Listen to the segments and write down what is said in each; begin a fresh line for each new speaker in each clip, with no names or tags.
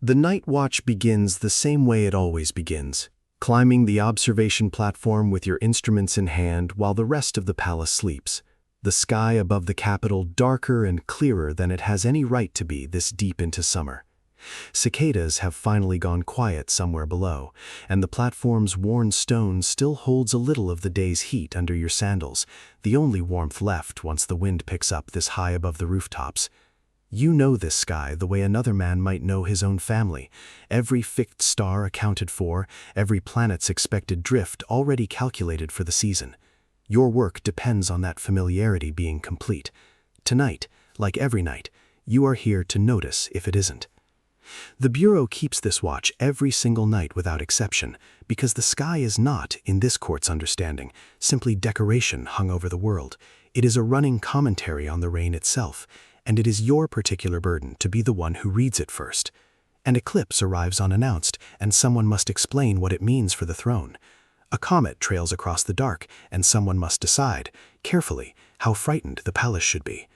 The night watch begins the same way it always begins, climbing the observation platform with your instruments in hand while the rest of the palace sleeps. The sky above the Capitol darker and clearer than it has any right to be this deep into summer. Cicadas have finally gone quiet somewhere below, and the platform's worn stone still holds a little of the day's heat under your sandals, the only warmth left once the wind picks up this high above the rooftops. You know this sky the way another man might know his own family, every fixed star accounted for, every planet's expected drift already calculated for the season. Your work depends on that familiarity being complete. Tonight, like every night, you are here to notice if it isn't. The Bureau keeps this watch every single night without exception, because the sky is not, in this court's understanding, simply decoration hung over the world. It is a running commentary on the rain itself, and it is your particular burden to be the one who reads it first. An eclipse arrives unannounced, and someone must explain what it means for the throne. A comet trails across the dark, and someone must decide, carefully, how frightened the palace should be.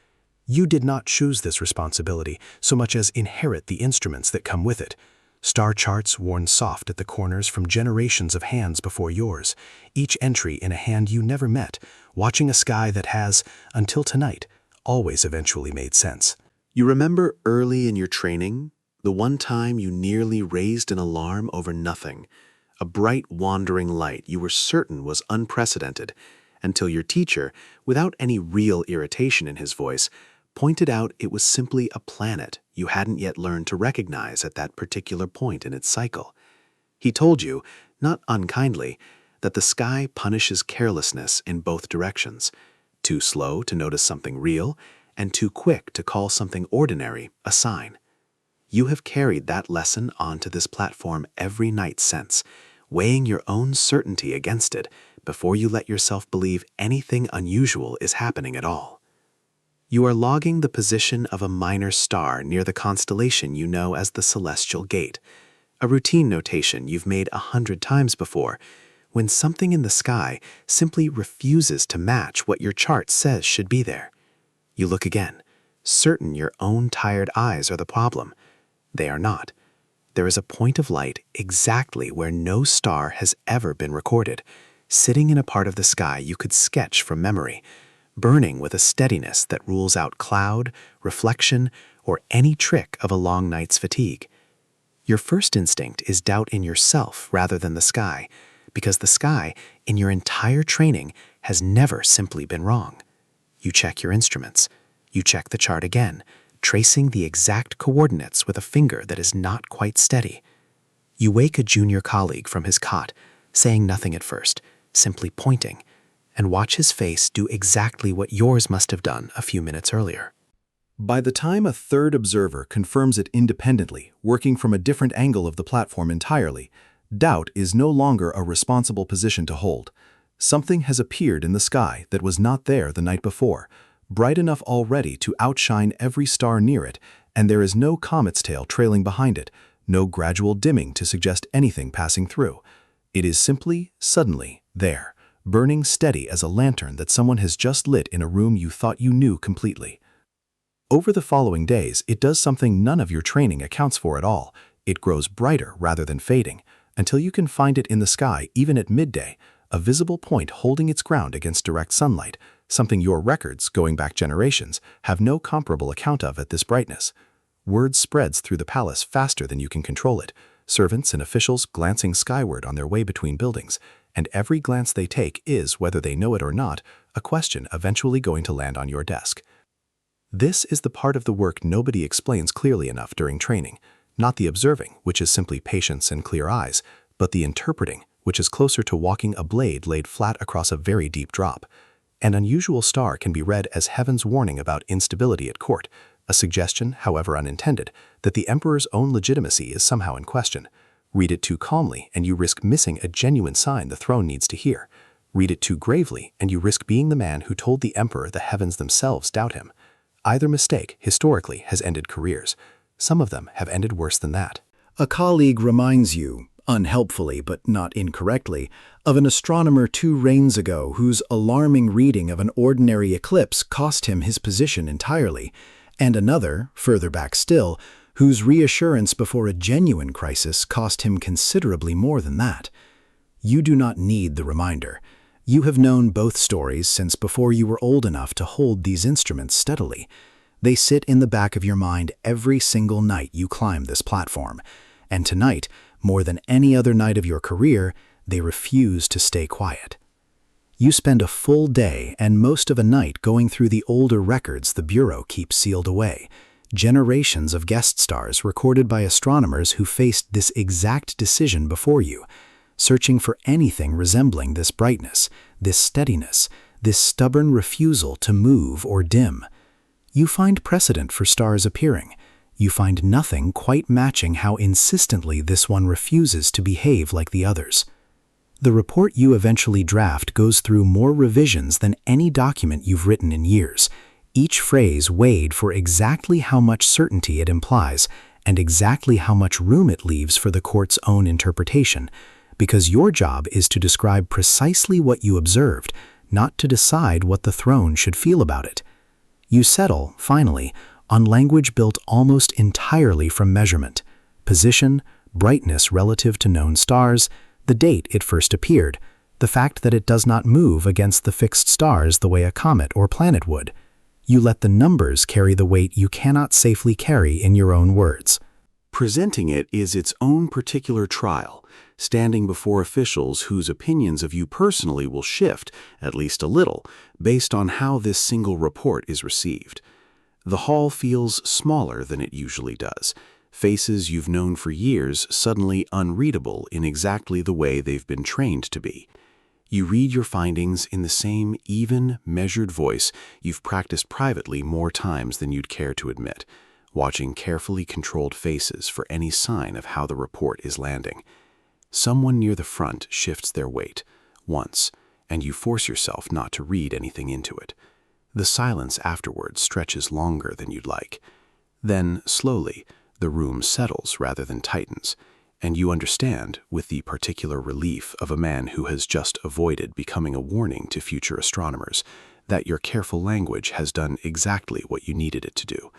You did not choose this responsibility so much as inherit the instruments that come with it. Star charts worn soft at the corners from generations of hands before yours, each entry in a hand you never met, watching a sky that has, until tonight, always eventually made sense.
You remember early in your training, the one time you nearly raised an alarm over nothing, a bright wandering light you were certain was unprecedented, until your teacher, without any real irritation in his voice, pointed out it was simply a planet you hadn't yet learned to recognize at that particular point in its cycle. He told you, not unkindly, that the sky punishes carelessness in both directions, too slow to notice something real, and too quick to call something ordinary a sign. You have carried that lesson onto this platform every night since, weighing your own certainty against it before you let yourself believe anything unusual is happening at all. You are logging the position of a minor star near the constellation you know as the Celestial Gate, a routine notation you've made 100 times before, when something in the sky simply refuses to match what your chart says should be there. You look again, certain your own tired eyes are the problem. They are not. There is a point of light exactly where no star has ever been recorded, sitting in a part of the sky you could sketch from memory, burning with a steadiness that rules out cloud, reflection, or any trick of a long night's fatigue. Your first instinct is doubt in yourself rather than the sky, because the sky, in your entire training, has never simply been wrong. You check your instruments. You check the chart again, tracing the exact coordinates with a finger that is not quite steady. You wake a junior colleague from his cot, saying nothing at first, simply pointing, and watch his face do exactly what yours must have done a few minutes earlier.
By the time a third observer confirms it independently, working from a different angle of the platform entirely, doubt is no longer a responsible position to hold. Something has appeared in the sky that was not there the night before, bright enough already to outshine every star near it, and there is no comet's tail trailing behind it, no gradual dimming to suggest anything passing through. It is simply, suddenly, there, burning steady as a lantern that someone has just lit in a room you thought you knew completely. Over the following days, it does something none of your training accounts for at all. It grows brighter rather than fading, until you can find it in the sky even at midday, a visible point holding its ground against direct sunlight, something your records, going back generations, have no comparable account of at this brightness. Word spreads through the palace faster than you can control it, servants and officials glancing skyward on their way between buildings, and every glance they take is, whether they know it or not, a question eventually going to land on your desk. This is the part of the work nobody explains clearly enough during training, not the observing, which is simply patience and clear eyes, but the interpreting, which is closer to walking a blade laid flat across a very deep drop. An unusual star can be read as heaven's warning about instability at court, a suggestion, however unintended, that the emperor's own legitimacy is somehow in question. Read it too calmly, and you risk missing a genuine sign the throne needs to hear. Read it too gravely, and you risk being the man who told the emperor the heavens themselves doubt him. Either mistake, historically, has ended careers. Some of them have ended worse than that.
A colleague reminds you, unhelpfully but not incorrectly, of an astronomer 2 reigns ago whose alarming reading of an ordinary eclipse cost him his position entirely, and another, further back still, whose reassurance before a genuine crisis cost him considerably more than that. You do not need the reminder. You have known both stories since before you were old enough to hold these instruments steadily. They sit in the back of your mind every single night you climb this platform. And tonight, more than any other night of your career, they refuse to stay quiet. You spend a full day and most of a night going through the older records the Bureau keeps sealed away, generations of guest stars recorded by astronomers who faced this exact decision before you, searching for anything resembling this brightness, this steadiness, this stubborn refusal to move or dim. You find precedent for stars appearing. You find nothing quite matching how insistently this one refuses to behave like the others. The report you eventually draft goes through more revisions than any document you've written in years, each phrase weighed for exactly how much certainty it implies and exactly how much room it leaves for the court's own interpretation, because your job is to describe precisely what you observed, not to decide what the throne should feel about it. You settle, finally, on language built almost entirely from measurement, position, brightness relative to known stars, the date it first appeared, the fact that it does not move against the fixed stars the way a comet or planet would. You let the numbers carry the weight you cannot safely carry in your own words.
Presenting it is its own particular trial, standing before officials whose opinions of you personally will shift, at least a little, based on how this single report is received. The hall feels smaller than it usually does. Faces you've known for years suddenly unreadable in exactly the way they've been trained to be. You read your findings in the same even, measured voice you've practiced privately more times than you'd care to admit, watching carefully controlled faces for any sign of how the report is landing. Someone near the front shifts their weight, once, and you force yourself not to read anything into it. The silence afterwards stretches longer than you'd like. Then, slowly, the room settles rather than tightens, and you understand, with the particular relief of a man who has just avoided becoming a warning to future astronomers, that your careful language has done exactly what you needed it to do.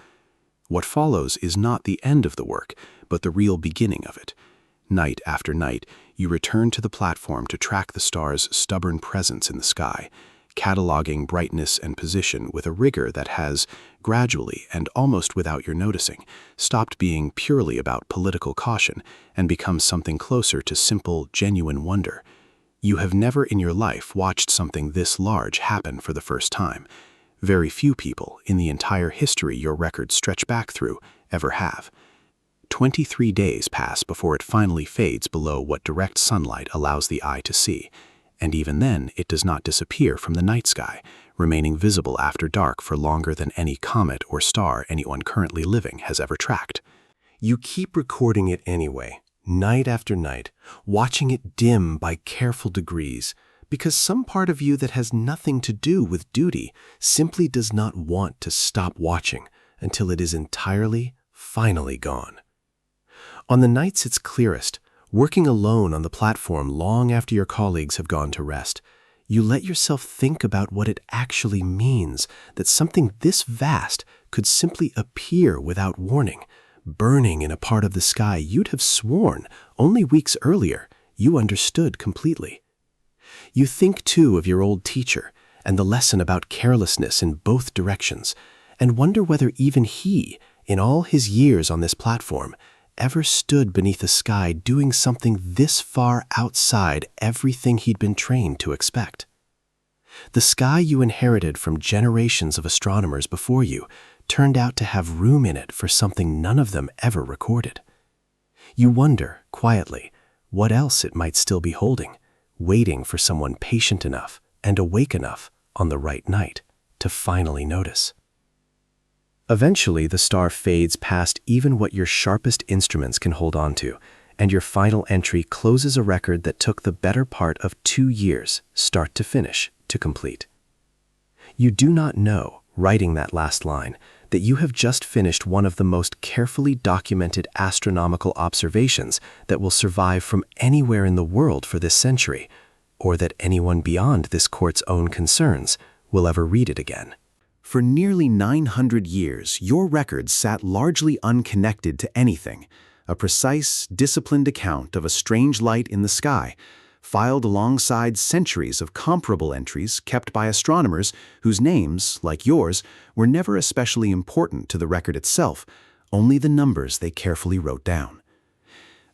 What follows is not the end of the work, but the real beginning of it. Night after night, you return to the platform to track the star's stubborn presence in the sky, cataloging brightness and position with a rigor that has, gradually and almost without your noticing, stopped being purely about political caution and become something closer to simple, genuine wonder. You have never in your life watched something this large happen for the first time. Very few people, in the entire history your records stretch back through, ever have. 23 days pass before it finally fades below what direct sunlight allows the eye to see, and even then it does not disappear from the night sky, remaining visible after dark for longer than any comet or star anyone currently living has ever tracked. You keep recording it anyway, night after night, watching it dim by careful degrees, because some part of you that has nothing to do with duty simply does not want to stop watching until it is entirely, finally gone. On the nights it's clearest, working alone on the platform long after your colleagues have gone to rest, you let yourself think about what it actually means that something this vast could simply appear without warning, burning in a part of the sky you'd have sworn, only weeks earlier, you understood completely. You think, too, of your old teacher and the lesson about carelessness in both directions, and wonder whether even he, in all his years on this platform, ever stood beneath a sky doing something this far outside everything he'd been trained to expect. The sky you inherited from generations of astronomers before you turned out to have room in it for something none of them ever recorded. You wonder, quietly, what else it might still be holding, waiting for someone patient enough and awake enough on the right night to finally notice. Eventually, the star fades past even what your sharpest instruments can hold on to, and your final entry closes a record that took the better part of 2 years, start to finish, to complete. You do not know, writing that last line, that you have just finished one of the most carefully documented astronomical observations that will survive from anywhere in the world for this century, or that anyone beyond this court's own concerns will ever read it again.
For nearly 900 years, your records sat largely unconnected to anything, a precise, disciplined account of a strange light in the sky, filed alongside centuries of comparable entries kept by astronomers whose names, like yours, were never especially important to the record itself, only the numbers they carefully wrote down.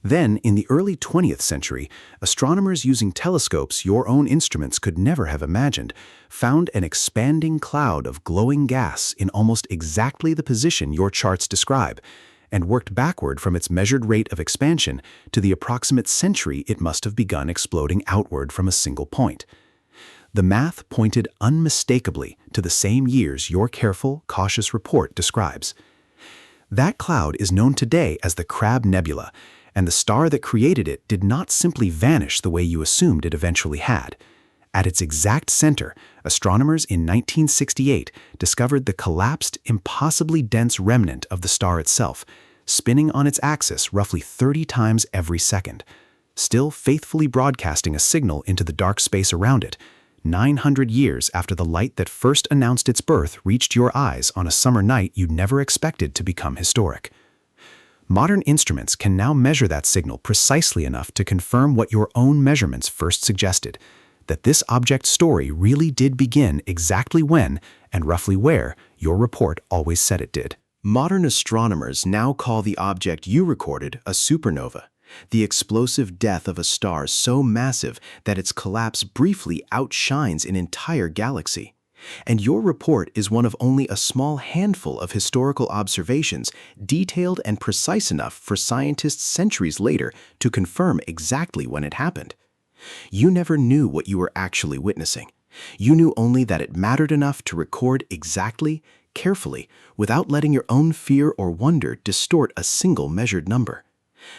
Then, in the early 20th century, astronomers using telescopes your own instruments could never have imagined found an expanding cloud of glowing gas in almost exactly the position your charts describe, and worked backward from its measured rate of expansion to the approximate century it must have begun exploding outward from a single point. The math pointed unmistakably to the same years your careful, cautious report describes. That cloud is known today as the Crab Nebula, and the star that created it did not simply vanish the way you assumed it eventually had. At its exact center, astronomers in 1968 discovered the collapsed, impossibly dense remnant of the star itself, spinning on its axis roughly 30 times every second, still faithfully broadcasting a signal into the dark space around it, 900 years after the light that first announced its birth reached your eyes on a summer night you never expected to become historic. Modern instruments can now measure that signal precisely enough to confirm what your own measurements first suggested, that this object's story really did begin exactly when, and roughly where, your report always said it did.
Modern astronomers now call the object you recorded a supernova, the explosive death of a star so massive that its collapse briefly outshines an entire galaxy. And your report is one of only a small handful of historical observations detailed and precise enough for scientists centuries later to confirm exactly when it happened. You never knew what you were actually witnessing. You knew only that it mattered enough to record exactly, carefully, without letting your own fear or wonder distort a single measured number.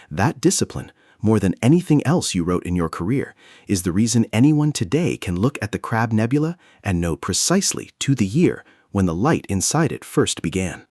That discipline, more than anything else you wrote in your career, is the reason anyone today can look at the Crab Nebula and know precisely to the year when the light inside it first began.